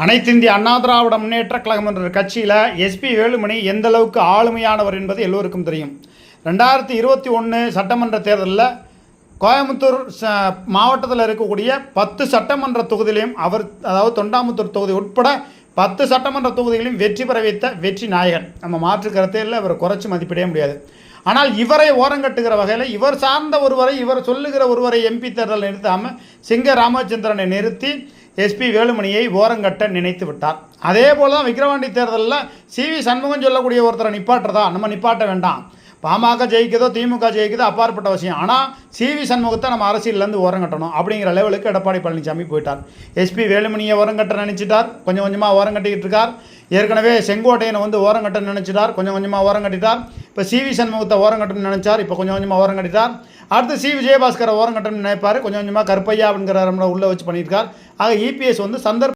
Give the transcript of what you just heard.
அனைத்து இந்திய அண்ணா திராவிட முன்னேற்ற கழகம் என்ற கட்சியில் எஸ்பி வேலுமணி எந்த அளவுக்கு ஆளுமையானவர் என்பது எல்லோருக்கும் தெரியும். 2021 சட்டமன்ற தேர்தலில் கோயம்புத்தூர் மாவட்டத்தில் இருக்கக்கூடிய 10 சட்டமன்ற தொகுதியிலையும் அவர், அதாவது தொண்டாமுத்தூர் தொகுதி உட்பட 10 சட்டமன்ற தொகுதிகளையும் வெற்றி பெற வைத்த வெற்றி நாயகன். நம்ம மாற்று கருத்தையில் இவரை குறைச்சி மதிப்பிடவே முடியாது. ஆனால் இவரை ஓரங்கட்டுகிற வகையில் இவர் சார்ந்த ஒருவரை, இவர் சொல்லுகிற ஒருவரை எம்பி தேர்தலில் நிறுத்தாமல் சிங்க ராமச்சந்திரனை நிறுத்தி எஸ்பி வேலுமணியை ஓரங்கட்ட நினைத்து விட்டார். அதே போல் தான் விக்கிரவாண்டி தேர்தலில் சிவி சண்முகம் சொல்லக்கூடிய ஒருத்தரை நிப்பாட்டுறதா, நம்ம நிப்பாட்ட வேண்டாம், பாமக ஜெயிக்குதோ திமுக ஜெயிக்குதோ அப்பாற்பட்ட விஷயம், ஆனால் சிவி சண்முகத்தை நம்ம அரசியலேருந்து ஓரங்கட்டணும் அப்படிங்கிற லெவலுக்கு எடப்பாடி பழனிசாமி போயிட்டார். எஸ்பி வேலுமணியை ஓரங்கட்ட நினச்சிட்டார், கொஞ்சம் கொஞ்சமாக ஓரங்கட்டிக்கிட்டு இருக்கார். ஏற்கனவே செங்கோட்டையனை ஓரங்கட்ட நினச்சிட்டார், கொஞ்சம் கொஞ்சமாக ஓரங்கட்டிட்டார். இப்போ சிவி சண்முகத்தை ஓரங்கட்டணும்னு நினச்சார், இப்போ கொஞ்சம் கொஞ்சமாக ஓரங்கட்டிட்டார். அடுத்து சி விஜயபாஸ்கரை ஓரங்கட்டணும்னு நினைப்பார், கொஞ்சம் கொஞ்சமாக கருப்பையா அப்படிங்கிற உள்ளே வச்சு பண்ணியிருக்கார். ஆக இபிஎஸ் சந்தர்ப்ப